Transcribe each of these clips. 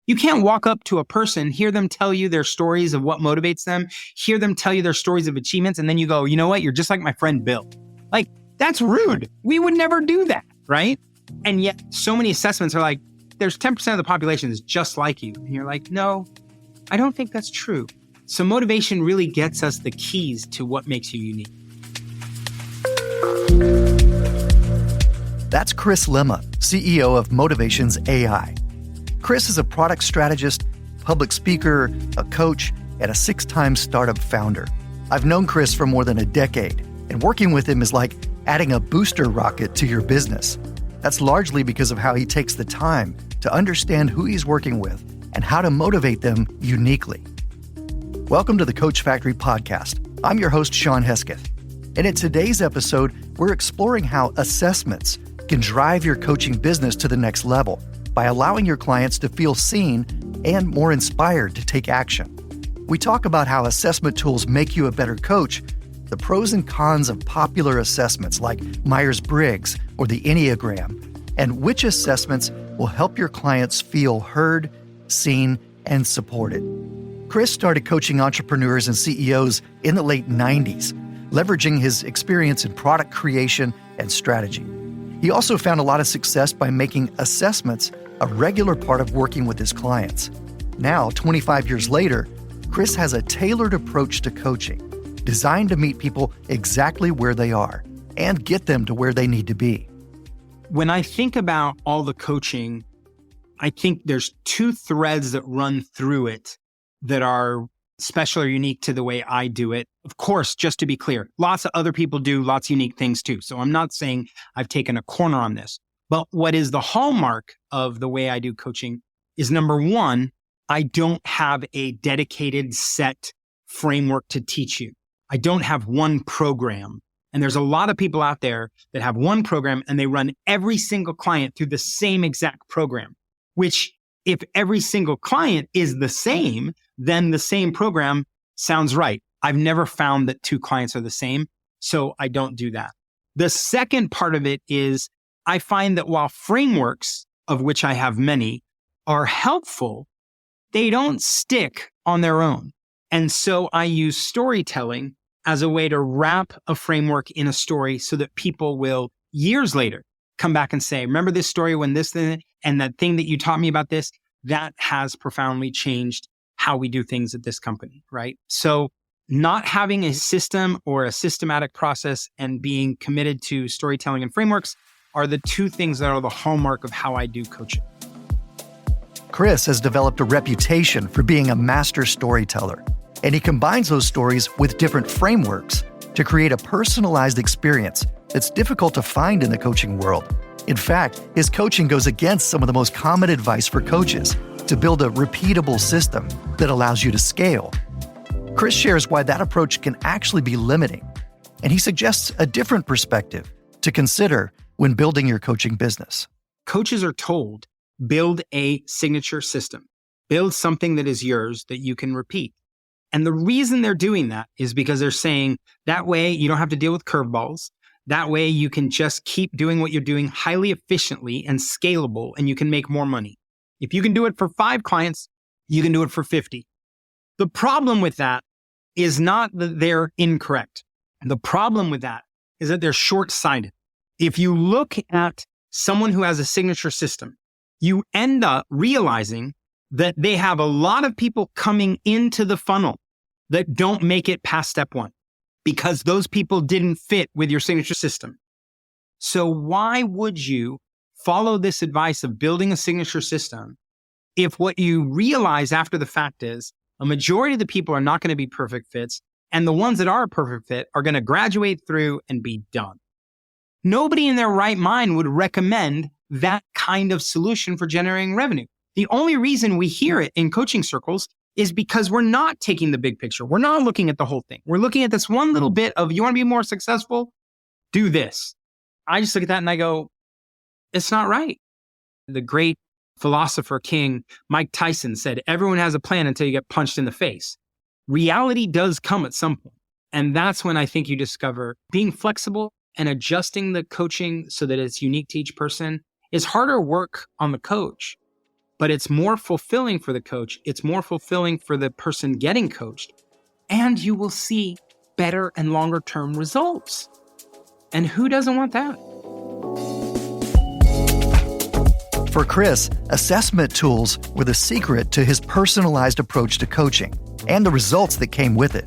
You can't walk up to a person, hear them tell you their stories of what motivates them, hear them tell you their stories of achievements, and then you go, you know what? You're just like my friend Bill. Like, that's rude. We would never do that, right? And yet so many assessments are like, there's 10% of the population that's just like you. And you're like, no, I don't think that's true. So motivation really gets us the keys to what makes you unique. That's Chris Lema, CEO of Motivations AI. Chris is a product strategist, public speaker, a coach, and a 6-time startup founder. I've known Chris for more than a decade, and working with him is like adding a booster rocket to your business. That's largely because of how he takes the time to understand who he's working with and how to motivate them uniquely. Welcome to the Coach Factory podcast. I'm your host, Sean Hesketh. And in today's episode, we're exploring how assessments can drive your coaching business to the next level by allowing your clients to feel seen and more inspired to take action. We talk about how assessment tools make you a better coach, the pros and cons of popular assessments like Myers-Briggs or the Enneagram, and which assessments will help your clients feel heard, seen, and supported. Chris started coaching entrepreneurs and CEOs in the late 90s, leveraging his experience in product creation and strategy. He also found a lot of success by making assessments a regular part of working with his clients. Now, 25 years later, Chris has a tailored approach to coaching, designed to meet people exactly where they are and get them to where they need to be. When I think about all the coaching, I think there's two threads that run through it that are special or unique to the way I do it. Of course, just to be clear, lots of other people do lots of unique things too. So I'm not saying I've taken a corner on this. But what is the hallmark of the way I do coaching is, number one, I don't have a dedicated set framework to teach you. I don't have one program. And there's a lot of people out there that have one program and they run every single client through the same exact program, which if every single client is the same, then the same program sounds right. I've never found that two clients are the same, so I don't do that. The second part of it is I find that while frameworks, of which I have many, are helpful, they don't stick on their own. And so I use storytelling as a way to wrap a framework in a story so that people will, years later, come back and say, remember this story when this thing, and that thing that you taught me about this, that has profoundly changed how we do things at this company, right? So not having a system or a systematic process and being committed to storytelling and frameworks are the two things that are the hallmark of how I do coaching. Chris has developed a reputation for being a master storyteller, and he combines those stories with different frameworks to create a personalized experience that's difficult to find in the coaching world. In fact, his coaching goes against some of the most common advice for coaches to build a repeatable system that allows you to scale. Chris shares why that approach can actually be limiting, and he suggests a different perspective to consider when building your coaching business. Coaches are told, build a signature system, build something that is yours that you can repeat. And the reason they're doing that is because they're saying that way you don't have to deal with curveballs. That way you can just keep doing what you're doing highly efficiently and scalable, and you can make more money. If you can do it for 5 clients, you can do it for 50. The problem with that is not that they're incorrect. The problem with that is that they're short-sighted. If you look at someone who has a signature system, you end up realizing that they have a lot of people coming into the funnel that don't make it past step 1 because those people didn't fit with your signature system. So why would you follow this advice of building a signature system if what you realize after the fact is a majority of the people are not going to be perfect fits, and the ones that are a perfect fit are going to graduate through and be done? Nobody in their right mind would recommend that kind of solution for generating revenue. The only reason we hear it in coaching circles is because we're not taking the big picture. We're not looking at the whole thing. We're looking at this one little bit of, you want to be more successful? Do this. I just look at that and I go, it's not right. The great philosopher king, Mike Tyson, said, everyone has a plan until you get punched in the face. Reality does come at some point. And that's when I think you discover being flexible and adjusting the coaching so that it's unique to each person is harder work on the coach, but it's more fulfilling for the coach. It's more fulfilling for the person getting coached. And you will see better and longer term results. And who doesn't want that? For Chris, assessment tools were the secret to his personalized approach to coaching and the results that came with it.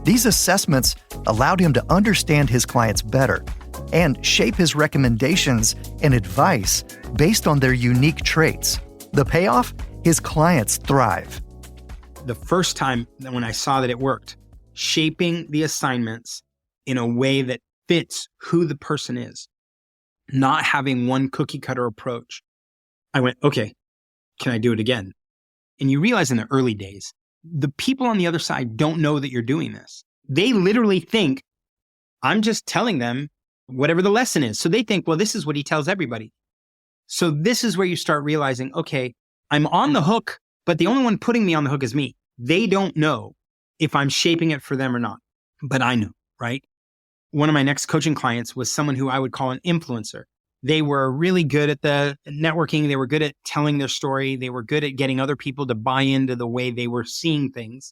These assessments allowed him to understand his clients better and shape his recommendations and advice based on their unique traits. The payoff? His clients thrive. The first time that when I saw that it worked, shaping the assignments in a way that fits who the person is, not having one cookie cutter approach, I went, okay, can I do it again? And you realize in the early days, the people on the other side don't know that you're doing this. They literally think, I'm just telling them whatever the lesson is. So they think, well, this is what he tells everybody. So this is where you start realizing, okay, I'm on the hook, but the only one putting me on the hook is me. They don't know if I'm shaping it for them or not, but I know, right? One of my next coaching clients was someone who I would call an influencer. They were really good at the networking. They were good at telling their story. They were good at getting other people to buy into the way they were seeing things.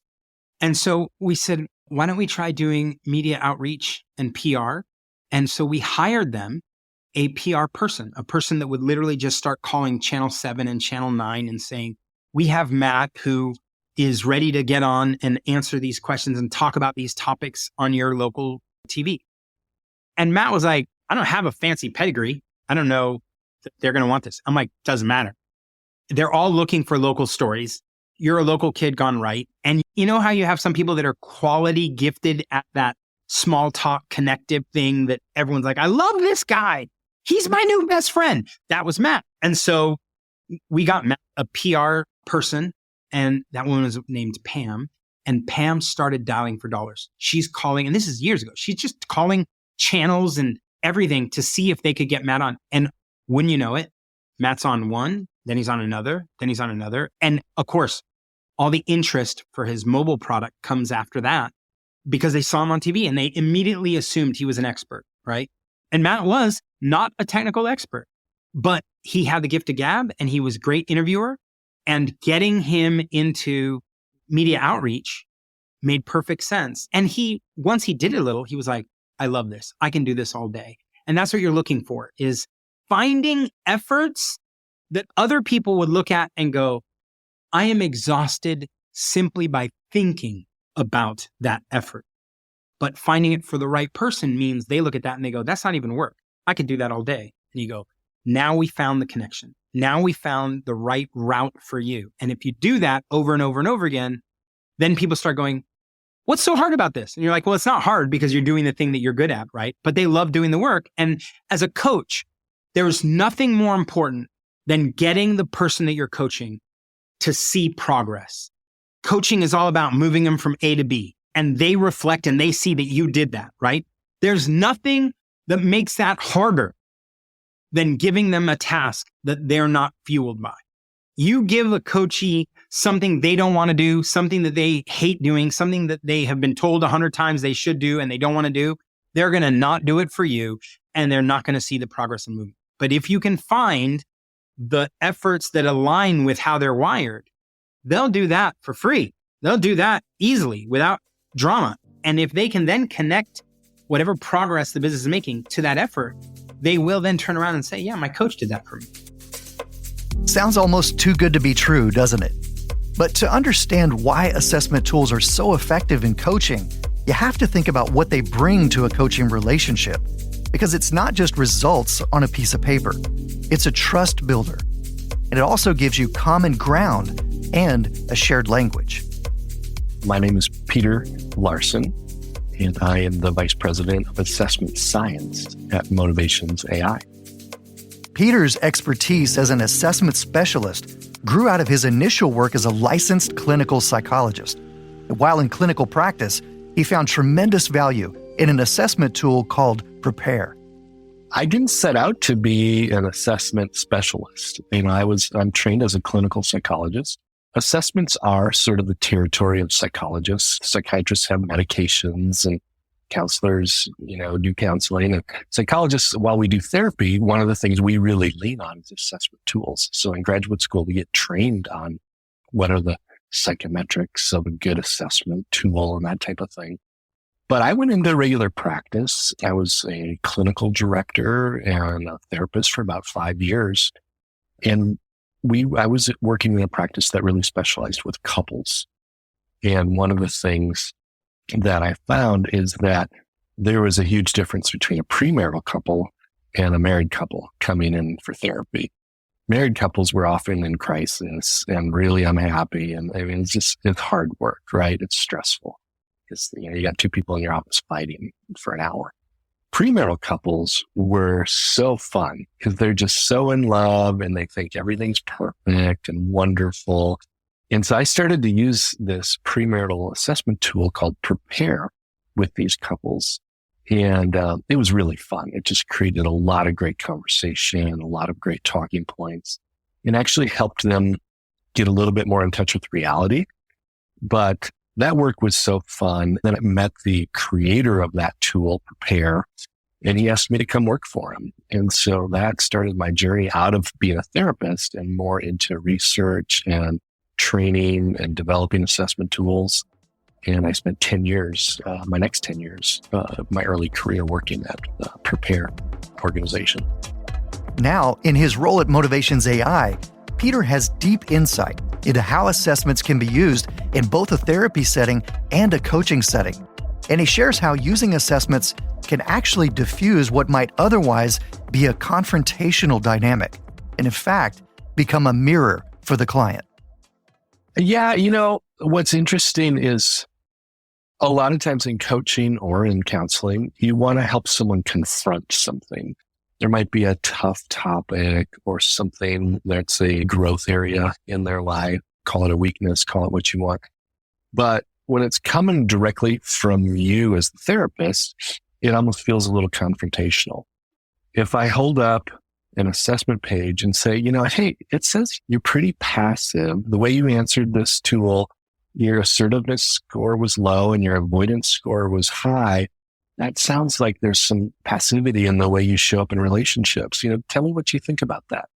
And so we said, why don't we try doing media outreach and PR? And so we hired them a PR person, a person that would literally just start calling Channel 7 and Channel 9 and saying, we have Matt who is ready to get on and answer these questions and talk about these topics on your local TV. And Matt was like, I don't have a fancy pedigree. I don't know that they're going to want this. I'm like, doesn't matter. They're all looking for local stories. You're a local kid gone right. And you know how you have some people that are quality gifted at that small talk connective thing that everyone's like, I love this guy. He's my new best friend. That was Matt. And so we got Matt, a PR person, and that woman was named Pam. And Pam started dialing for dollars. She's calling, and this is years ago. She's just calling channels and everything to see if they could get Matt on. And wouldn't you know it, Matt's on one, then he's on another, then he's on another. And of course, all the interest for his mobile product comes after that because they saw him on TV and they immediately assumed he was an expert, right? And Matt was not a technical expert, but he had the gift of gab and he was a great interviewer, and getting him into media outreach made perfect sense. And once he did it a little, he was like, I love this. I can do this all day. And that's what you're looking for, is finding efforts that other people would look at and go, I am exhausted simply by thinking about that effort. But finding it for the right person means they look at that and they go, that's not even work. I could do that all day. And you go, now we found the connection. Now we found the right route for you. And if you do that over and over and over again, then people start going, what's so hard about this? And you're like, well, it's not hard because you're doing the thing that you're good at, right? But they love doing the work. And as a coach, there's nothing more important than getting the person that you're coaching to see progress. Coaching is all about moving them from A to B, and they reflect and they see that you did that, right? There's nothing that makes that harder than giving them a task that they're not fueled by. You give a coachee something they don't want to do, something that they hate doing, something that they have been told 100 times they should do and they don't want to do, they're going to not do it for you, and they're not going to see the progress and movement. But if you can find the efforts that align with how they're wired, they'll do that for free. They'll do that easily without drama. And if they can then connect whatever progress the business is making to that effort, they will then turn around and say, yeah, my coach did that for me. Sounds almost too good to be true, doesn't it? But to understand why assessment tools are so effective in coaching, you have to think about what they bring to a coaching relationship. Because it's not just results on a piece of paper. It's a trust builder. And it also gives you common ground and a shared language. My name is Peter Larson, and I am the Vice President of Assessment Science at Motivations AI. Peter's expertise as an assessment specialist grew out of his initial work as a licensed clinical psychologist. While in clinical practice, he found tremendous value in an assessment tool called Prepare. I didn't set out to be an assessment specialist. I'm trained as a clinical psychologist. Assessments are sort of the territory of psychologists. Psychiatrists have medications and counselors, do counseling, and psychologists, while we do therapy, one of the things we really lean on is assessment tools. So in graduate school, we get trained on what are the psychometrics of a good assessment tool and that type of thing. But I went into regular practice. I was a clinical director and a therapist for about 5 years. And I was working in a practice that really specialized with couples. And one of the things that I found is that there was a huge difference between a premarital couple and a married couple coming in for therapy. Married couples were often in crisis and really unhappy. And it's hard work, right? It's stressful because, you got two people in your office fighting for an hour. Premarital couples were so fun because they're just so in love and they think everything's perfect and wonderful. And so I started to use this premarital assessment tool called Prepare with these couples. And it was really fun. It just created a lot of great conversation, a lot of great talking points, and actually helped them get a little bit more in touch with reality. But that work was so fun. Then I met the creator of that tool, Prepare, and he asked me to come work for him. And so that started my journey out of being a therapist and more into research and training and developing assessment tools. And I spent 10 years, my next 10 years, my early career working at the Prepare organization. Now, in his role at Motivations AI, Peter has deep insight into how assessments can be used in both a therapy setting and a coaching setting. And he shares how using assessments can actually diffuse what might otherwise be a confrontational dynamic, and in fact, become a mirror for the client. Yeah, what's interesting is a lot of times in coaching or in counseling, you want to help someone confront something. There might be a tough topic or something that's a growth area in their life. Call it a weakness, call it what you want. But when it's coming directly from you as the therapist, it almost feels a little confrontational. If I hold up an assessment page and say, hey, it says you're pretty passive. The way you answered this tool, your assertiveness score was low and your avoidance score was high. That sounds like there's some passivity in the way you show up in relationships. Tell me what you think about that.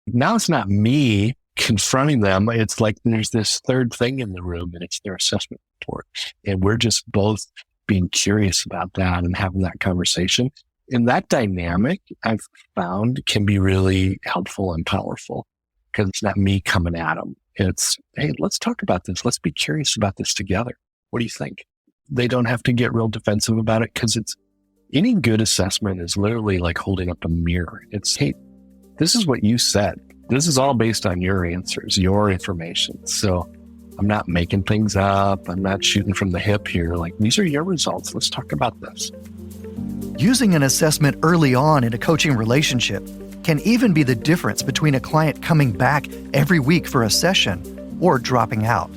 Now it's not me confronting them. It's like there's this third thing in the room and it's their assessment report. And we're just both being curious about that and having that conversation. And that dynamic I've found can be really helpful and powerful because it's not me coming at them. It's, hey, let's talk about this. Let's be curious about this together. What do you think? They don't have to get real defensive about it because any good assessment is literally like holding up a mirror. It's, hey, this is what you said. This is all based on your answers, your information. So I'm not making things up. I'm not shooting from the hip here. Like, these are your results. Let's talk about this. Using an assessment early on in a coaching relationship can even be the difference between a client coming back every week for a session or dropping out.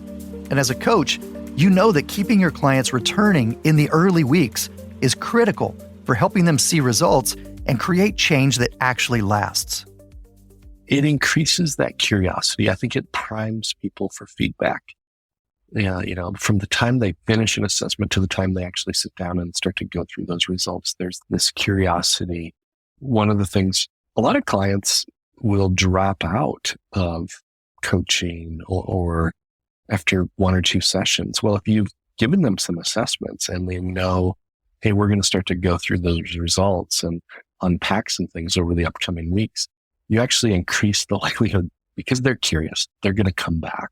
And as a coach, you know that keeping your clients returning in the early weeks is critical for helping them see results and create change that actually lasts. It increases that curiosity. I think it primes people for feedback. Yeah, from the time they finish an assessment to the time they actually sit down and start to go through those results, there's this curiosity. One of the things, a lot of clients will drop out of coaching or after one or two sessions. Well, if you've given them some assessments and they know, hey, we're going to start to go through those results and unpack some things over the upcoming weeks, you actually increase the likelihood because they're curious, they're going to come back.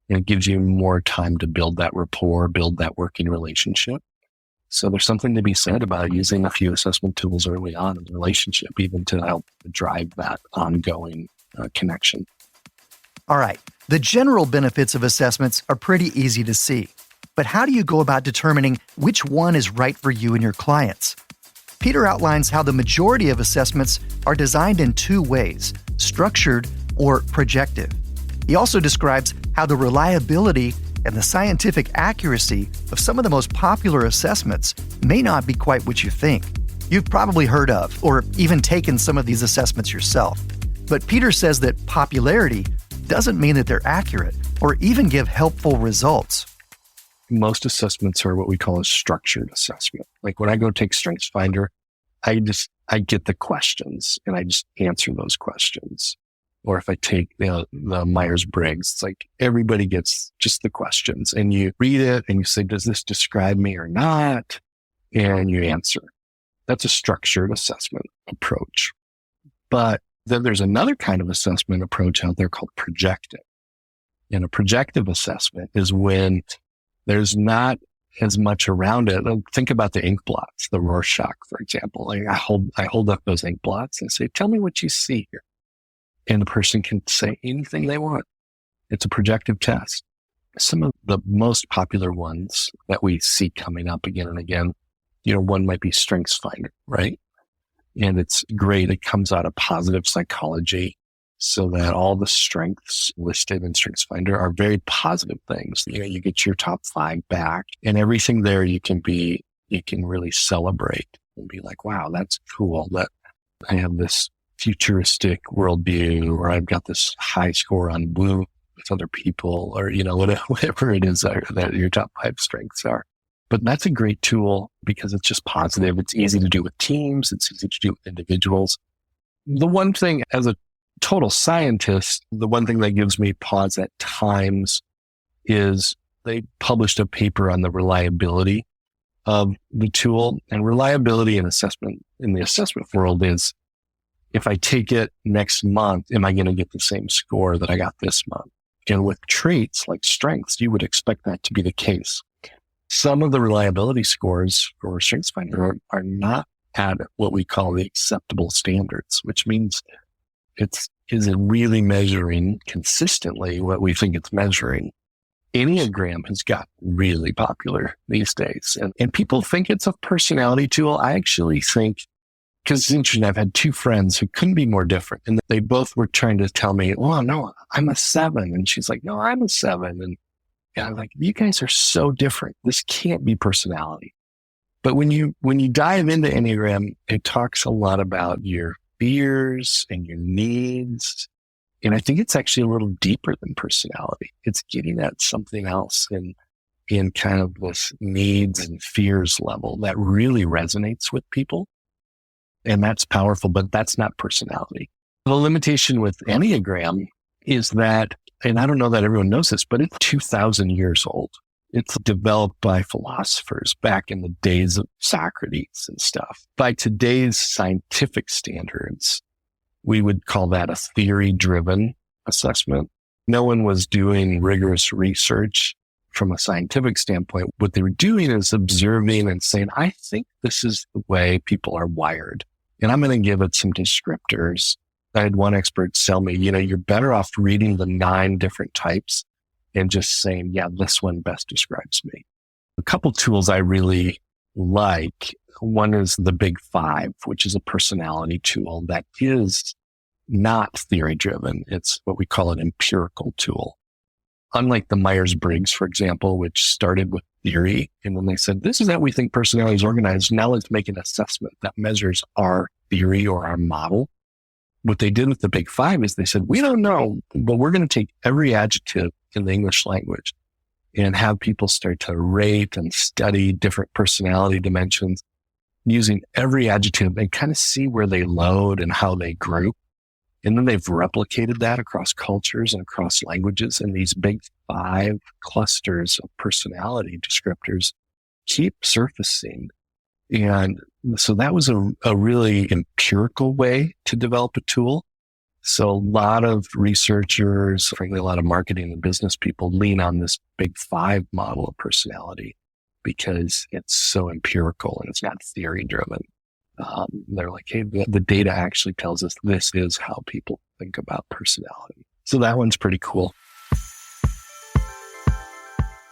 And it gives you more time to build that rapport, build that working relationship. So there's something to be said about using a few assessment tools early on in the relationship, even to help drive that ongoing connection. All right, the general benefits of assessments are pretty easy to see. But how do you go about determining which one is right for you and your clients? Peter outlines how the majority of assessments are designed in two ways, structured or projective. He also describes how the reliability and the scientific accuracy of some of the most popular assessments may not be quite what you think. You've probably heard of or even taken some of these assessments yourself. But Peter says that popularity doesn't mean that they're accurate or even give helpful results. most assessments are what we call a structured assessment. Like when I go take StrengthsFinder, I get the questions and I just answer those questions. Or if I take the Myers-Briggs, it's like everybody gets just the questions and you read it and you say, does this describe me or not? And you answer. That's a structured assessment approach. But then there's another kind of assessment approach out there called projective. And a projective assessment is when there's not as much around it. Think about the ink blots, the Rorschach, for example. Like I hold up those ink blots and say, tell me what you see here. And the person can say anything they want. It's a projective test. Some of the most popular ones that we see coming up again and again, one might be StrengthsFinder, right? And it's great. It comes out of positive psychology so that all the strengths listed in StrengthsFinder are very positive things. You get your top 5 back and everything there you can really celebrate and be like, wow, that's cool that I have this futuristic worldview, or I've got this high score on Blue with other people, or, whatever it is that your top 5 strengths are. But that's a great tool because it's just positive. It's easy to do with teams. It's easy to do with individuals. The one thing as a total scientist, the one thing that gives me pause at times is they published a paper on the reliability of the tool. And reliability in assessment in the assessment world is, if I take it next month, am I going to get the same score that I got this month? And with traits like strengths, you would expect that to be the case. Some of the reliability scores for StrengthsFinder are not at what we call the acceptable standards, which means is it really measuring consistently what we think it's measuring? Enneagram has got really popular these days. And people think it's a personality tool. I actually think, because it's interesting, I've had 2 friends who couldn't be more different. And they both were trying to tell me, oh, no, I'm a 7. And she's like, no, I'm a 7. And I'm like, you guys are so different. This can't be personality. But when you dive into Enneagram, it talks a lot about your fears and your needs. And I think it's actually a little deeper than personality. It's getting at something else in kind of this needs and fears level that really resonates with people. And that's powerful, but that's not personality. The limitation with Enneagram is that, and I don't know that everyone knows this, but it's 2,000 years old. It's developed by philosophers back in the days of Socrates and stuff. By today's scientific standards, we would call that a theory-driven assessment. No one was doing rigorous research from a scientific standpoint. What they were doing is observing and saying, I think this is the way people are wired. And I'm going to give it some descriptors. I had one expert tell me, you're better off reading the 9 different types and just saying, yeah, this one best describes me. A couple tools I really like. One is the Big 5, which is a personality tool that is not theory-driven. It's what we call an empirical tool. Unlike the Myers-Briggs, for example, which started with theory. And when they said, this is how we think personality is organized, now let's make an assessment that measures our theory or our model. What they did with the Big 5 is they said, we don't know, but we're going to take every adjective in the English language and have people start to rate and study different personality dimensions using every adjective and kind of see where they load and how they group. And then they've replicated that across cultures and across languages. And these Big 5 clusters of personality descriptors keep surfacing. And so that was a really empirical way to develop a tool. So a lot of researchers, frankly, a lot of marketing and business people lean on this Big 5 model of personality because it's so empirical and it's not theory driven. They're like, hey, the data actually tells us this is how people think about personality. So that one's pretty cool.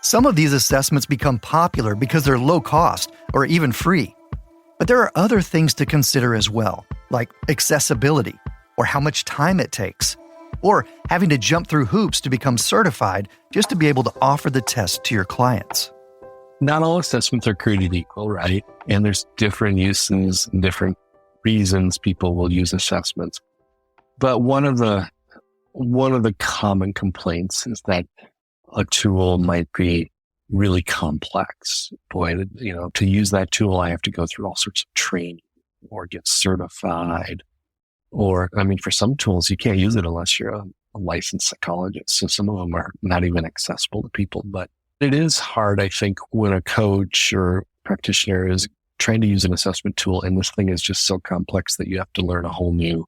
Some of these assessments become popular because they're low cost or even free. But there are other things to consider as well, like accessibility or how much time it takes, or having to jump through hoops to become certified just to be able to offer the test to your clients. Not all assessments are created equal, right? And there's different uses and different reasons people will use assessments. But one of the common complaints is that a tool might be really complex. Boy, to use that tool, I have to go through all sorts of training or get certified. Or, for some tools, you can't use it unless you're a licensed psychologist. So some of them are not even accessible to people. But it is hard, I think, when a coach or practitioner is trying to use an assessment tool and this thing is just so complex that you have to learn a whole new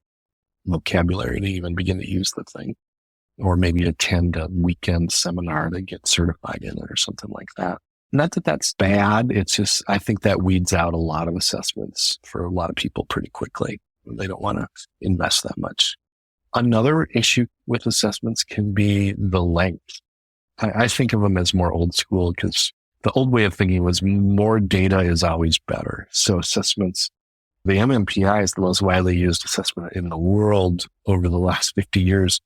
vocabulary to even begin to use the thing. Or maybe attend a weekend seminar to get certified in it or something like that. Not that that's bad. It's just, I think that weeds out a lot of assessments for a lot of people pretty quickly. They don't want to invest that much. Another issue with assessments can be the length. I think of them as more old school because the old way of thinking was more data is always better. So assessments, the MMPI is the most widely used assessment in the world over the last 50 years.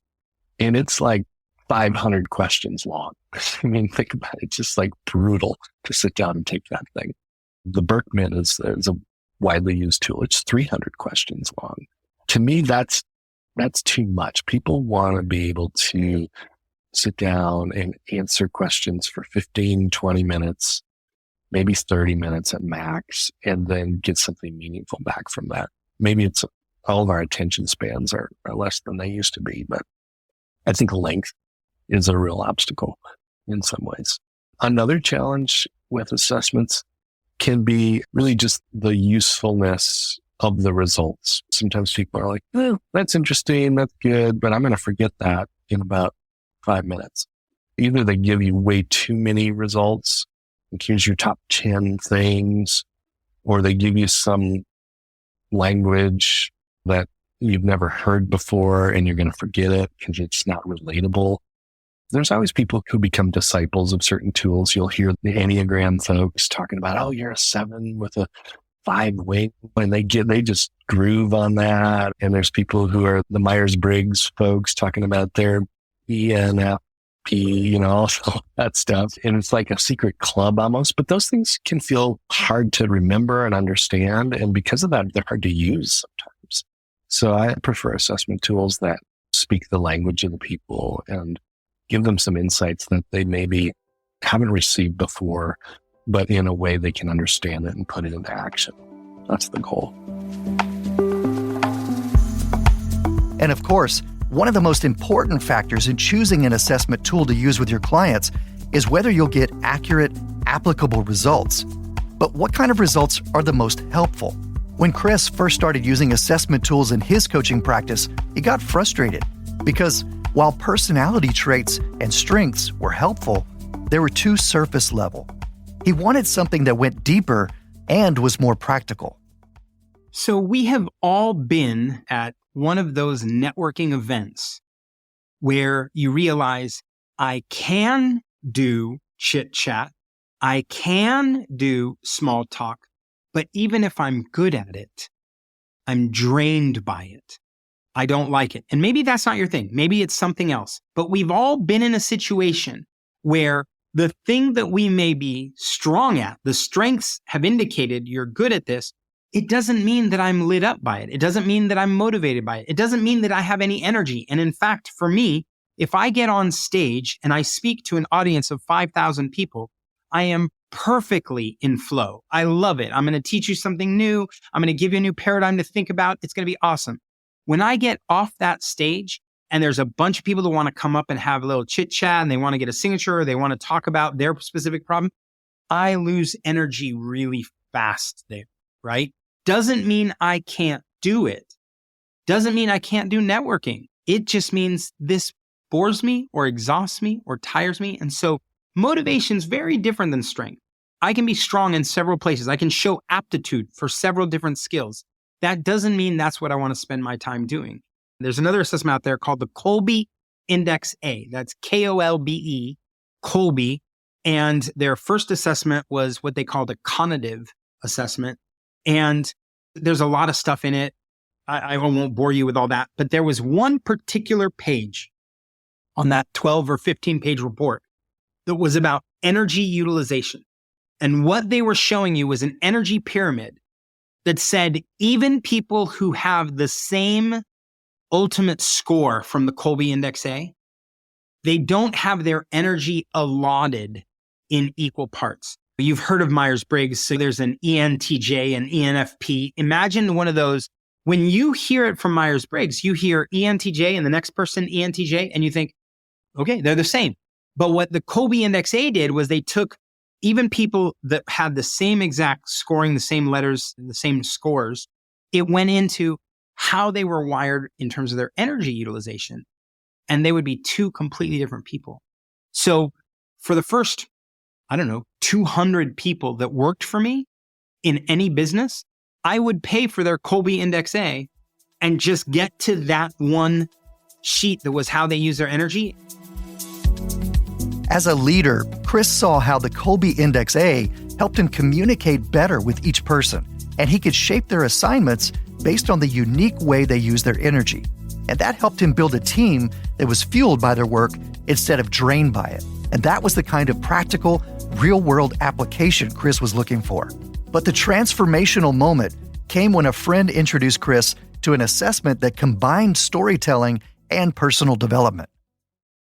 And it's like 500 questions long. Think about it. It's just like brutal to sit down and take that thing. The Berkman is a widely used tool. It's 300 questions long. To me, that's too much. People want to be able to sit down and answer questions for 15, 20 minutes, maybe 30 minutes at max, and then get something meaningful back from that. Maybe it's all of our attention spans are less than they used to be, but I think length is a real obstacle in some ways. Another challenge with assessments can be really just the usefulness of the results. Sometimes people are like, that's interesting, that's good, but I'm going to forget that in about 5 minutes. Either they give you way too many results, like here's your top 10 things, or they give you some language that you've never heard before and you're going to forget it because it's not relatable. There's always people who become disciples of certain tools. You'll hear the Enneagram folks talking about, oh, you're a 7 with a 5 wing, and they just groove on that. And there's people who are the Myers-Briggs folks talking about their ENFP, all that stuff. And it's like a secret club almost, but those things can feel hard to remember and understand. And because of that, they're hard to use sometimes. So I prefer assessment tools that speak the language of the people and give them some insights that they maybe haven't received before, but in a way they can understand it and put it into action. That's the goal. And of course, one of the most important factors in choosing an assessment tool to use with your clients is whether you'll get accurate, applicable results. But what kind of results are the most helpful? When Chris first started using assessment tools in his coaching practice, he got frustrated because while personality traits and strengths were helpful, they were too surface level. He wanted something that went deeper and was more practical. So we have all been at one of those networking events where you realize I can do chit chat, I can do small talk, but even if I'm good at it, I'm drained by it. I don't like it. And maybe that's not your thing. Maybe it's something else. But we've all been in a situation where the thing that we may be strong at, the strengths have indicated you're good at this. It doesn't mean that I'm lit up by it. It doesn't mean that I'm motivated by it. It doesn't mean that I have any energy. And in fact, for me, if I get on stage and I speak to an audience of 5,000 people, I am perfectly in flow. I love it. I'm going to teach you something new. I'm going to give you a new paradigm to think about. It's going to be awesome. When I get off that stage and there's a bunch of people that want to come up and have a little chit chat and they want to get a signature or they want to talk about their specific problem, I lose energy really fast there, right? Doesn't mean I can't do it. Doesn't mean I can't do networking. It just means this bores me or exhausts me or tires me. And so motivation is very different than strength. I can be strong in several places. I can show aptitude for several different skills. That doesn't mean that's what I want to spend my time doing. There's another assessment out there called the Kolbe Index A. That's Kolbe, Kolbe. And their first assessment was what they called a cognitive assessment. And there's a lot of stuff in it. I won't bore you with all that. But there was one particular page on that 12 or 15 page report that was about energy utilization. And what they were showing you was an energy pyramid that said even people who have the same ultimate score from the Kolbe Index A, they don't have their energy allotted in equal parts. You've heard of Myers-Briggs. So there's an ENTJ and ENFP. Imagine one of those. When you hear it from Myers-Briggs, you hear ENTJ and the next person ENTJ, and you think, okay, they're the same. But what the Kolbe Index A did was they took even people that had the same exact scoring, the same letters, the same scores. It went into how they were wired in terms of their energy utilization. And they would be two completely different people. So for the first, 200 people that worked for me in any business, I would pay for their Kolbe Index A and just get to that one sheet that was how they use their energy. As a leader, Chris saw how the Kolbe Index A helped him communicate better with each person, and he could shape their assignments based on the unique way they use their energy. And that helped him build a team that was fueled by their work instead of drained by it. And that was the kind of practical, real-world application Chris was looking for. But the transformational moment came when a friend introduced Chris to an assessment that combined storytelling and personal development.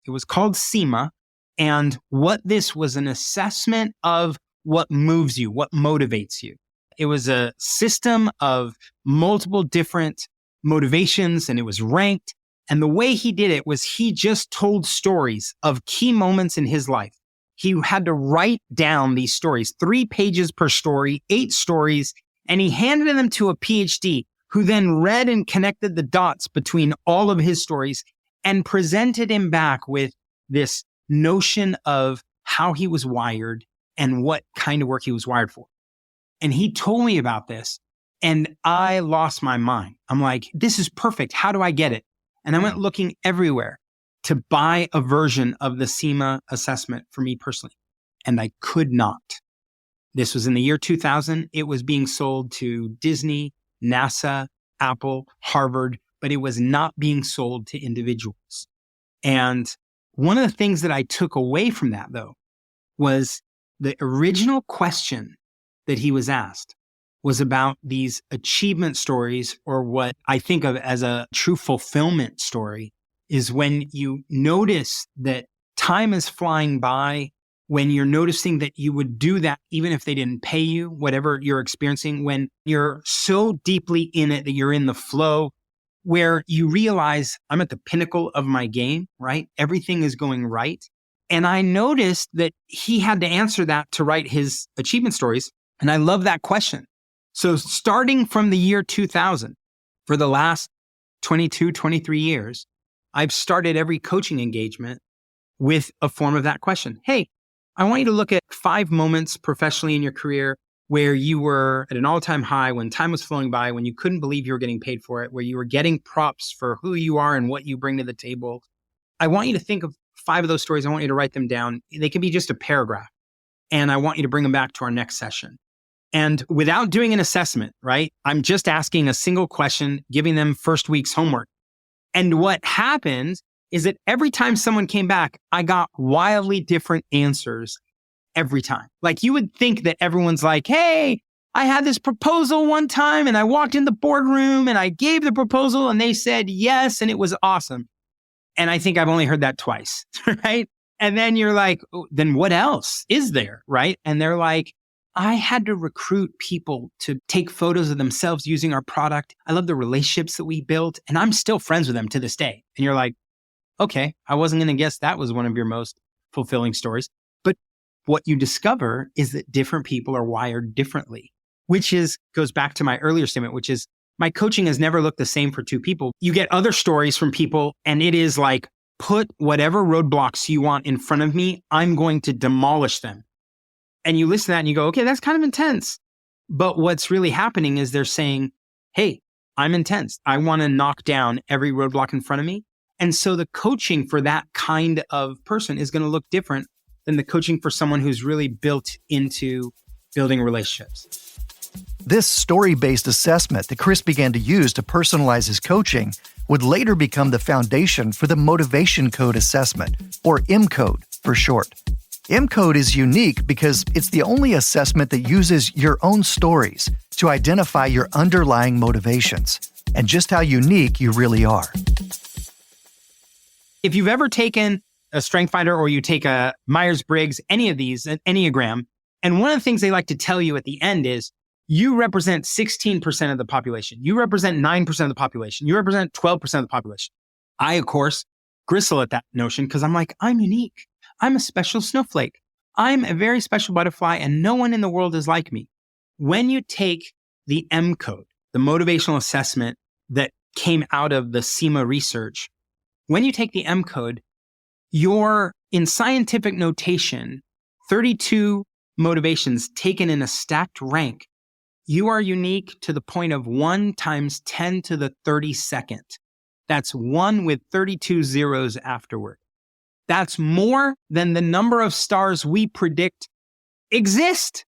It was called SEMA, and what this was an assessment of what moves you, what motivates you. It was a system of multiple different motivations, and it was ranked. And the way he did it was he just told stories of key moments in his life. He had to write down these stories, 3 pages per story, 8 stories, and he handed them to a PhD who then read and connected the dots between all of his stories and presented him back with this notion of how he was wired and what kind of work he was wired for. And he told me about this, and I lost my mind. I'm like, this is perfect. How do I get it? And I went looking everywhere to buy a version of the SEMA assessment for me personally, and I could not. This was in the year 2000. It was being sold to Disney, NASA, Apple, Harvard, but it was not being sold to individuals. And one of the things that I took away from that, though, was the original question that he was asked was about these achievement stories, or what I think of as a true fulfillment story, is when you notice that time is flying by, when you're noticing that you would do that even if they didn't pay you, whatever you're experiencing, when you're so deeply in it that you're in the flow, where you realize I'm at the pinnacle of my game, right? Everything is going right. And I noticed that he had to answer that to write his achievement stories. And I love that question. So starting from the year 2000, for the last 22, 23 years, I've started every coaching engagement with a form of that question. Hey, I want you to look at 5 moments professionally in your career where you were at an all-time high, when time was flowing by, when you couldn't believe you were getting paid for it, where you were getting props for who you are and what you bring to the table. I want you to think of 5 of those stories. I want you to write them down. They can be just a paragraph. And I want you to bring them back to our next session. And without doing an assessment, right? I'm just asking a single question, giving them first week's homework. And what happened is that every time someone came back, I got wildly different answers every time. Like, you would think that everyone's like, hey, I had this proposal one time and I walked in the boardroom and I gave the proposal and they said yes, and it was awesome. And I think I've only heard that twice, right? And then you're like, oh, then what else is there, right? And they're like, I had to recruit people to take photos of themselves using our product. I love the relationships that we built, and I'm still friends with them to this day. And you're like, okay, I wasn't going to guess that was one of your most fulfilling stories. But what you discover is that different people are wired differently, which goes back to my earlier statement, which is my coaching has never looked the same for 2 people. You get other stories from people, and it is like, put whatever roadblocks you want in front of me, I'm going to demolish them. And you listen to that and you go, okay, that's kind of intense. But what's really happening is they're saying, hey, I'm intense. I want to knock down every roadblock in front of me. And so the coaching for that kind of person is going to look different than the coaching for someone who's really built into building relationships. This story-based assessment that Chris began to use to personalize his coaching would later become the foundation for the Motivation Code Assessment, or M-Code for short. M-Code is unique because it's the only assessment that uses your own stories to identify your underlying motivations and just how unique you really are. If you've ever taken a Strength Finder or you take a Myers-Briggs, any of these, an Enneagram. And one of the things they like to tell you at the end is you represent 16% of the population. You represent 9% of the population. You represent 12% of the population. I, of course, bristle at that notion because I'm like, I'm unique. I'm a special snowflake. I'm a very special butterfly and no one in the world is like me. When you take the M code, the motivational assessment that came out of the CIMA research, when you take the M code, you're in scientific notation, 32 motivations taken in a stacked rank. You are unique to the point of 1 times 10 to the 32nd. That's 1 with 32 zeros afterward. That's more than the number of stars we predict exist,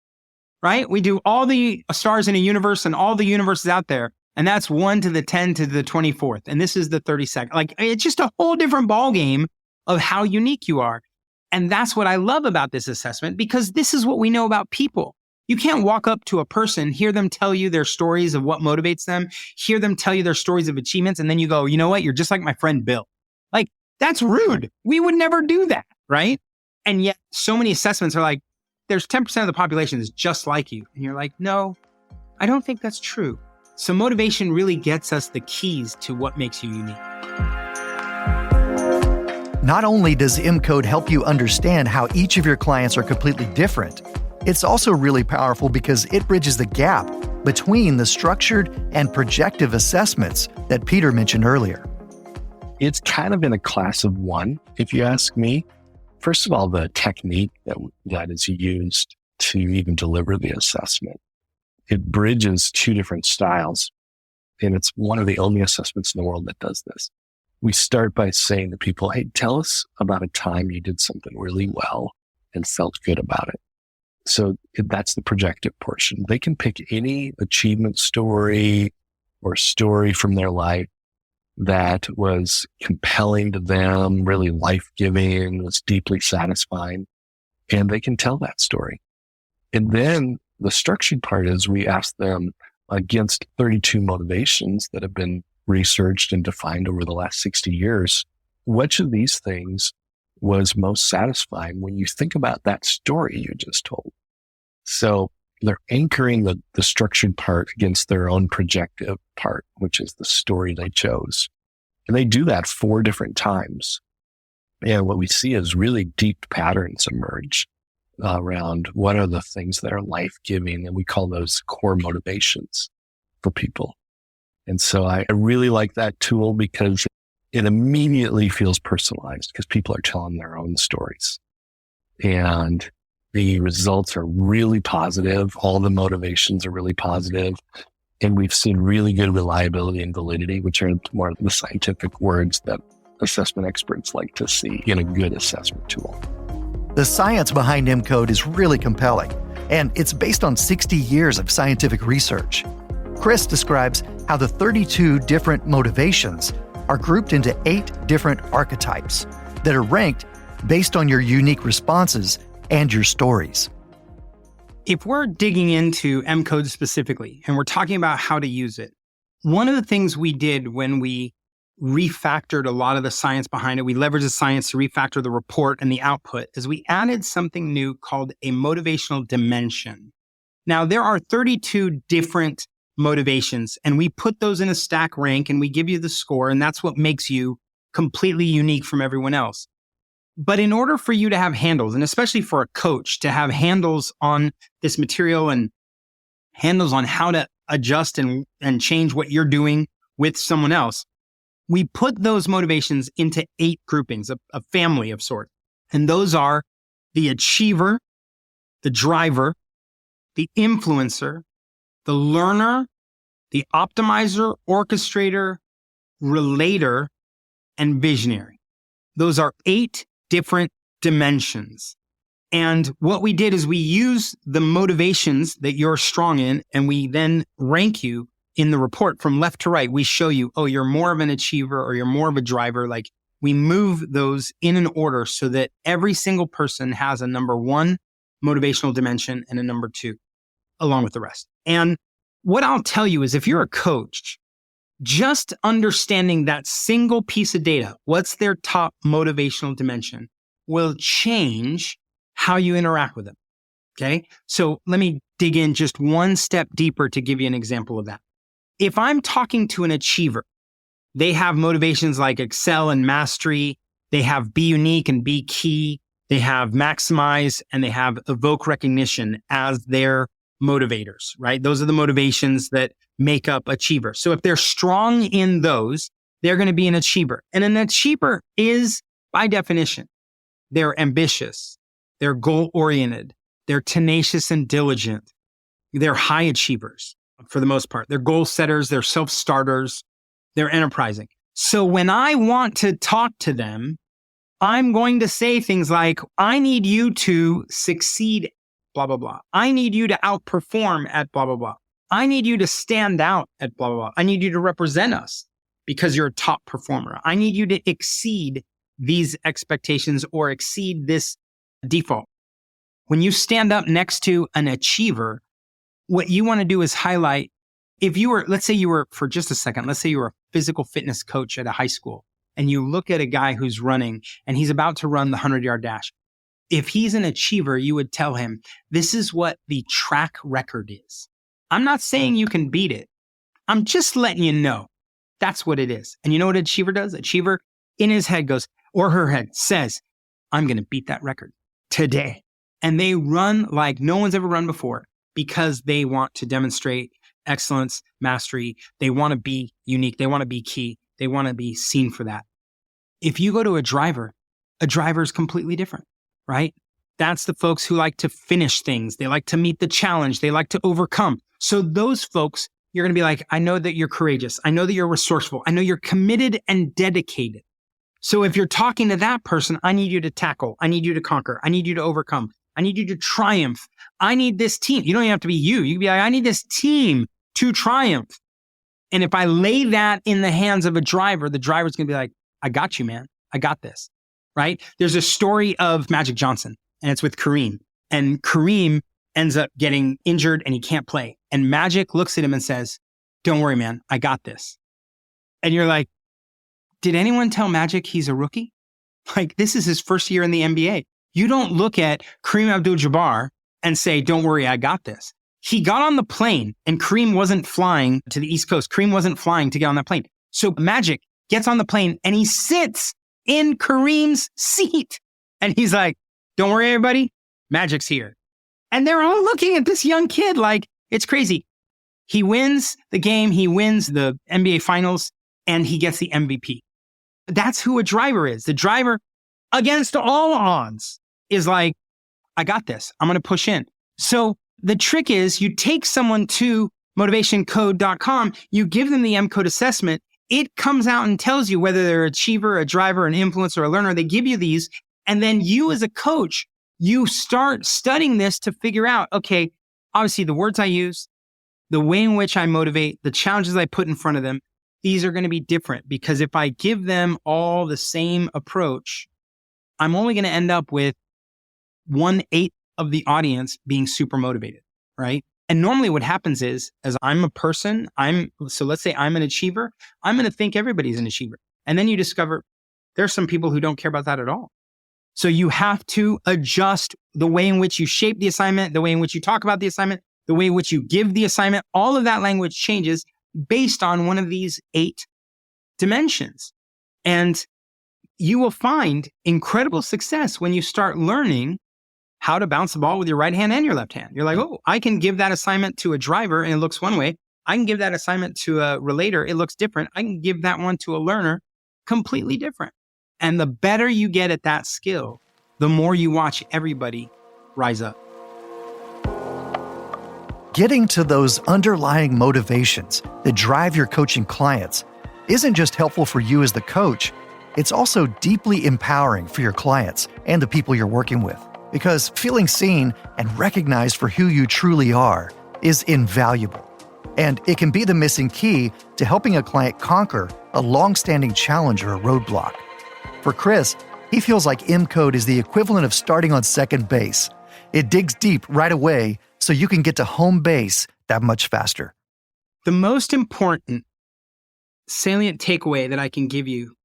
right? We do all the stars in a universe and all the universes out there, and that's 1 to the 10 to the 24th. And this is the 32nd. Like, it's just a whole different ballgame of how unique you are. And that's what I love about this assessment, because this is what we know about people. You can't walk up to a person, hear them tell you their stories of what motivates them, hear them tell you their stories of achievements, and then you go, you know what? You're just like my friend Bill. Like, that's rude. We would never do that, right? And yet so many assessments are like, there's 10% of the population is just like you. And you're like, no, I don't think that's true. So motivation really gets us the keys to what makes you unique. Not only does M-Code help you understand how each of your clients are completely different, it's also really powerful because it bridges the gap between the structured and projective assessments that Peter mentioned earlier. It's kind of in a class of one, if you ask me. First of all, the technique that is used to even deliver the assessment, it bridges 2 different styles. And it's one of the only assessments in the world that does this. We start by saying to people, hey, tell us about a time you did something really well and felt good about it. So that's the projective portion. They can pick any achievement story or story from their life that was compelling to them, really life-giving, was deeply satisfying, and they can tell that story. And then the structured part is we ask them against 32 motivations that have been researched and defined over the last 60 years, which of these things was most satisfying when you think about that story you just told? So they're anchoring the structured part against their own projective part, which is the story they chose. And they do that 4 different times. And what we see is really deep patterns emerge around what are the things that are life-giving, and we call those core motivations for people. And so I really like that tool because it immediately feels personalized because people are telling their own stories. And the results are really positive. All the motivations are really positive. And we've seen really good reliability and validity, which are more the scientific words that assessment experts like to see in a good assessment tool. The science behind M-Code is really compelling, and it's based on 60 years of scientific research. Chris describes how the 32 different motivations are grouped into 8 different archetypes that are ranked based on your unique responses and your stories. If we're digging into M-Code specifically, and we're talking about how to use it, one of the things we did when we refactored a lot of the science behind it, we leveraged the science to refactor the report and the output, is we added something new called a motivational dimension. Now, there are 32 different motivations, and we put those in a stack rank, and we give you the score, and that's what makes you completely unique from everyone else. But in order for you to have handles, and especially for a coach to have handles on this material and handles on how to adjust and change what you're doing with someone else, we put those motivations into 8 groupings, a family of sorts. And those are the achiever, the driver, the influencer, the learner, the optimizer, orchestrator, relator, and visionary. Those are 8 different dimensions. And what we did is we use the motivations that you're strong in, and we then rank you in the report from left to right. We show you, oh, you're more of an achiever or you're more of a driver. Like, we move those in an order so that every single person has a number 1 motivational dimension and a number 2, along with the rest. And what I'll tell you is if you're a coach, just understanding that single piece of data, what's their top motivational dimension, will change how you interact with them. Okay. So let me dig in just one step deeper to give you an example of that. If I'm talking to an achiever, they have motivations like excel and mastery. They have be unique and be key. They have maximize and they have evoke recognition as their motivators, right? Those are the motivations that make up achiever. So if they're strong in those, they're going to be an achiever. And an achiever is, by definition, they're ambitious, they're goal-oriented, they're tenacious and diligent, they're high achievers for the most part. They're goal setters, they're self-starters, they're enterprising. So when I want to talk to them, I'm going to say things like, I need you to succeed, blah, blah, blah. I need you to outperform at blah, blah, blah. I need you to stand out at blah, blah, blah. I need you to represent us because you're a top performer. I need you to exceed these expectations or exceed this default. When you stand up next to an achiever, what you want to do is highlight, if you were, let's say you were, for just a second, let's say you were a physical fitness coach at a high school and you look at a guy who's running and he's about to run the 100-yard dash. If he's an achiever, you would tell him, this is what the track record is. I'm not saying you can beat it. I'm just letting you know that's what it is. And you know what an achiever does? Achiever in his head goes, or her head says, I'm going to beat that record today. And they run like no one's ever run before because they want to demonstrate excellence, mastery. They want to be unique. They want to be key. They want to be seen for that. If you go to a driver is completely different, right? That's the folks who like to finish things. They like to meet the challenge. They like to overcome. So those folks, you're going to be like, I know that you're courageous. I know that you're resourceful. I know you're committed and dedicated. So if you're talking to that person, I need you to tackle. I need you to conquer. I need you to overcome. I need you to triumph. I need this team. You don't even have to be you. You can be like, I need this team to triumph. And if I lay that in the hands of a driver, the driver's going to be like, I got you, man. I got this, right? There's a story of Magic Johnson and it's with Kareem. And Kareem ends up getting injured and he can't play. And Magic looks at him and says, don't worry, man. I got this. And you're like, did anyone tell Magic he's a rookie? Like, this is his first year in the NBA. You don't look at Kareem Abdul-Jabbar and say, don't worry, I got this. He got on the plane and Kareem wasn't flying to the East Coast. Kareem wasn't flying to get on that plane. So Magic gets on the plane and he sits in Kareem's seat. And he's like, don't worry, everybody. Magic's here. And they're all looking at this young kid like it's crazy. He wins the game. He wins the NBA finals and he gets the MVP. That's who a driver is. The driver, against all odds, is like, I got this. I'm going to push in. So the trick is you take someone to motivationcode.com, you give them the M-Code assessment. It comes out and tells you whether they're an achiever, a driver, an influencer, a learner. They give you these. And then you as a coach, you start studying this to figure out, okay, obviously the words I use, the way in which I motivate, the challenges I put in front of them, these are going to be different because if I give them all the same approach, I'm only going to end up with 1/8 of the audience being super motivated, right? And normally what happens is, as I'm a person, so let's say I'm an achiever, I'm going to think everybody's an achiever. And then you discover there's some people who don't care about that at all. So you have to adjust the way in which you shape the assignment, the way in which you talk about the assignment, the way in which you give the assignment. All of that language changes based on one of these 8 dimensions. And you will find incredible success when you start learning how to bounce the ball with your right hand and your left hand. You're like, oh, I can give that assignment to a driver and it looks one way. I can give that assignment to a relator. It looks different. I can give that one to a learner, completely different. And the better you get at that skill, the more you watch everybody rise up. Getting to those underlying motivations that drive your coaching clients isn't just helpful for you as the coach, it's also deeply empowering for your clients and the people you're working with. Because feeling seen and recognized for who you truly are is invaluable. And it can be the missing key to helping a client conquer a long-standing challenge or a roadblock. For Chris, he feels like M-Code is the equivalent of starting on second base. It digs deep right away so you can get to home base that much faster. The most important salient takeaway that I can give you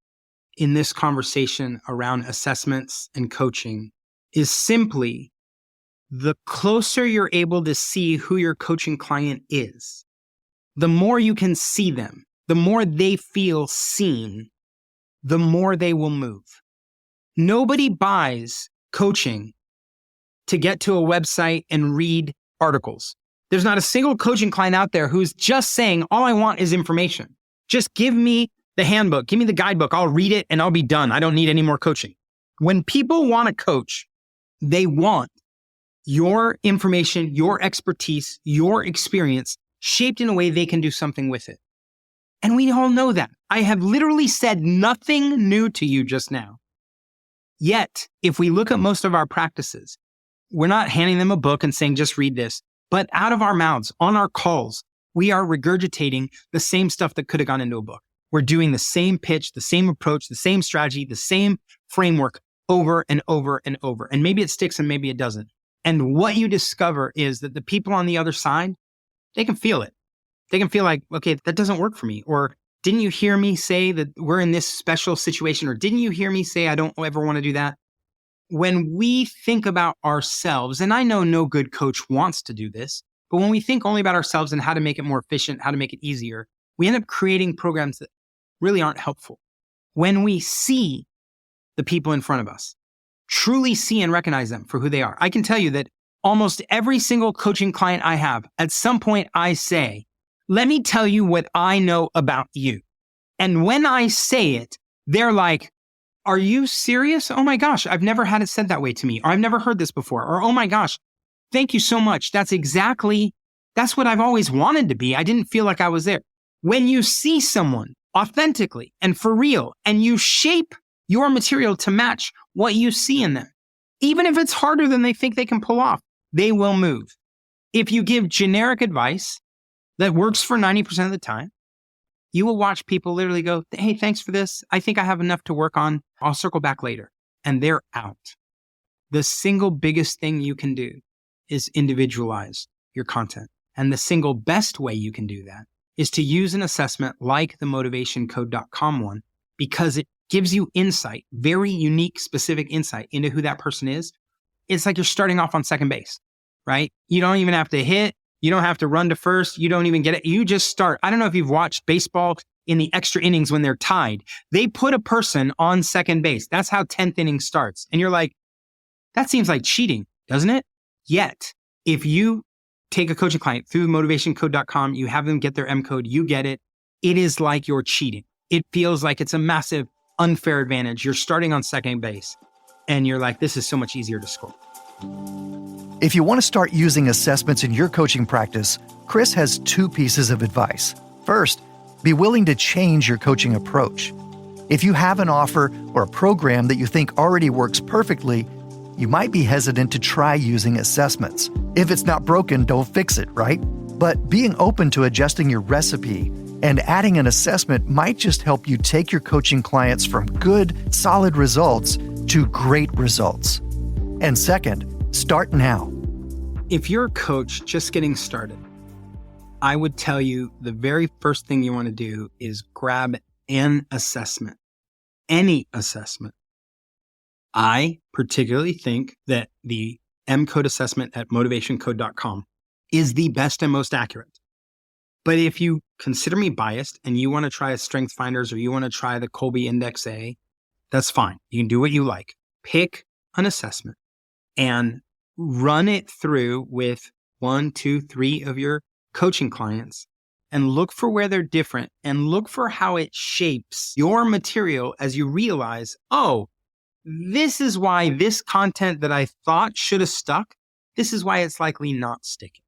in this conversation around assessments and coaching is simply the closer you're able to see who your coaching client is, the more you can see them, the more they feel seen, the more they will move. Nobody buys coaching to get to a website and read articles. There's not a single coaching client out there who's just saying, all I want is information. Just give me the handbook, give me the guidebook, I'll read it and I'll be done. I don't need any more coaching. When people want to coach, they want your information, your expertise, your experience shaped in a way they can do something with it. And we all know that. I have literally said nothing new to you just now. Yet, if we look at most of our practices, we're not handing them a book and saying, just read this, but out of our mouths, on our calls, we are regurgitating the same stuff that could have gone into a book. We're doing the same pitch, the same approach, the same strategy, the same framework over and over and over. And maybe it sticks and maybe it doesn't. And what you discover is that the people on the other side, they can feel it. They can feel like, okay, that doesn't work for me. Or didn't you hear me say that we're in this special situation? Or didn't you hear me say I don't ever want to do that? When we think about ourselves, and I know no good coach wants to do this, but when we think only about ourselves and how to make it more efficient, how to make it easier, we end up creating programs that really aren't helpful. When we see the people in front of us, truly see and recognize them for who they are. I can tell you that almost every single coaching client I have, at some point I say, let me tell you what I know about you. And when I say it, they're like, are you serious? Oh my gosh, I've never had it said that way to me. Or I've never heard this before. Or, oh my gosh, thank you so much. That's what I've always wanted to be. I didn't feel like I was there. When you see someone authentically and for real, and you shape your material to match what you see in them, even if it's harder than they think they can pull off, they will move. If you give generic advice that works for 90% of the time, you will watch people literally go, hey, thanks for this. I think I have enough to work on. I'll circle back later. And they're out. The single biggest thing you can do is individualize your content. And the single best way you can do that is to use an assessment like the motivationcode.com one, because it gives you insight, very unique, specific insight into who that person is. It's like you're starting off on second base, right? You don't even have to hit. You don't have to run to first. You don't even get it. You just start. I don't know if you've watched baseball in the extra innings when they're tied. They put a person on second base. That's how 10th inning starts. And you're like, that seems like cheating, doesn't it? Yet, if you take a coaching client through motivationcode.com, you have them get their M code, you get it. It is like you're cheating. It feels like it's a massive unfair advantage. You're starting on second base and you're like, this is so much easier to score. If you want to start using assessments in your coaching practice, Chris has 2 pieces of advice. First, be willing to change your coaching approach. If you have an offer or a program that you think already works perfectly, you might be hesitant to try using assessments. If it's not broken, don't fix it, right? But being open to adjusting your recipe and adding an assessment might just help you take your coaching clients from good, solid results to great results. And second, start now. If you're a coach just getting started, I would tell you the very first thing you want to do is grab an assessment, any assessment. I particularly think that the M Code assessment at motivationcode.com is the best and most accurate. But if you consider me biased and you want to try a Strength Finders or you want to try the Kolbe Index A, that's fine. You can do what you like. Pick an assessment and run it through with 1, 2, 3 of your coaching clients and look for where they're different and look for how it shapes your material as you realize, oh, this is why this content that I thought should have stuck, this is why it's likely not sticking.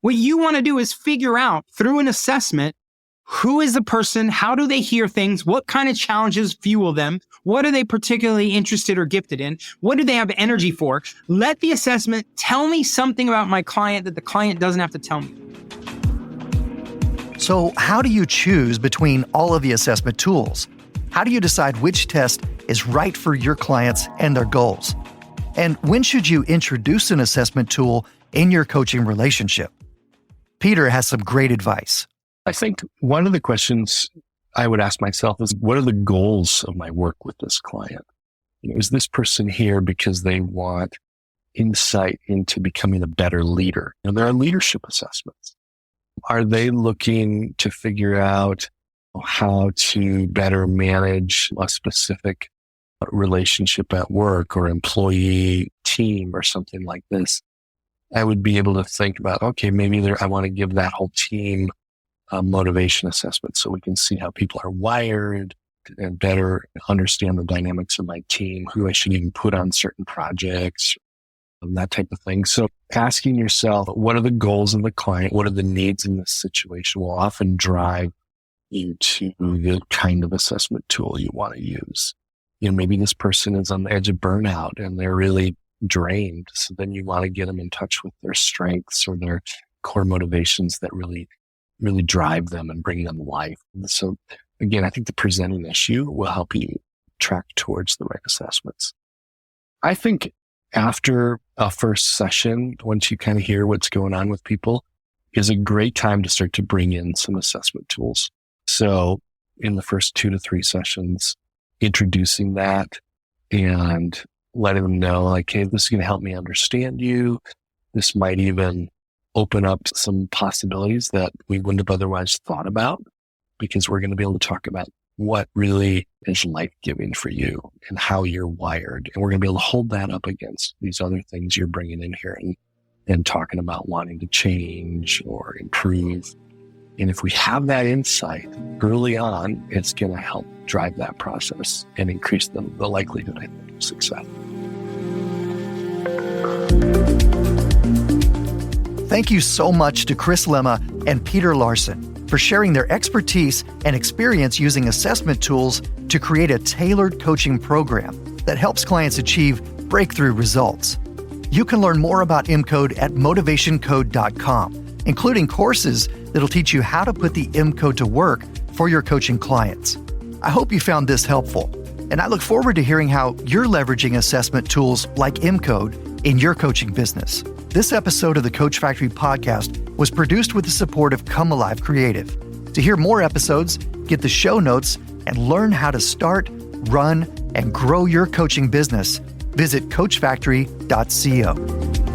What you want to do is figure out through an assessment, who is the person? How do they hear things? What kind of challenges fuel them? What are they particularly interested or gifted in? What do they have energy for? Let the assessment tell me something about my client that the client doesn't have to tell me. So how do you choose between all of the assessment tools? How do you decide which test is right for your clients and their goals? And when should you introduce an assessment tool in your coaching relationship? Peter has some great advice. I think one of the questions I would ask myself is, what are the goals of my work with this client? Is this person here because they want insight into becoming a better leader? There are leadership assessments. Are they looking to figure out how to better manage a specific relationship at work or employee team or something like this? I would be able to think about, okay, maybe I want to give that whole team a motivation assessment so we can see how people are wired and better understand the dynamics of my team, who I should even put on certain projects, and that type of thing. So asking yourself, what are the goals of the client? What are the needs in this situation will often drive you to the kind of assessment tool you want to use. Maybe this person is on the edge of burnout and they're really drained. So then you want to get them in touch with their strengths or their core motivations that really drive them and bring them life. So again, I think the presenting issue will help you track towards the right assessments. I think after a first session, once you kind of hear what's going on with people, is a great time to start to bring in some assessment tools. So in the first 2 to 3 sessions, introducing that and letting them know, like, hey, this is going to help me understand you. This might even open up some possibilities that we wouldn't have otherwise thought about, because we're going to be able to talk about what really is life-giving for you and how you're wired. And we're going to be able to hold that up against these other things you're bringing in here and talking about wanting to change or improve. And if we have that insight early on, it's going to help drive that process and increase the likelihood, I think, of success. Thank you so much to Chris Lema and Peter Larson for sharing their expertise and experience using assessment tools to create a tailored coaching program that helps clients achieve breakthrough results. You can learn more about M-Code at motivationcode.com, including courses that'll teach you how to put the M-Code to work for your coaching clients. I hope you found this helpful, and I look forward to hearing how you're leveraging assessment tools like M-Code in your coaching business. This episode of the Coach Factory podcast was produced with the support of Come Alive Creative. To hear more episodes, get the show notes, and learn how to start, run, and grow your coaching business, visit coachfactory.co.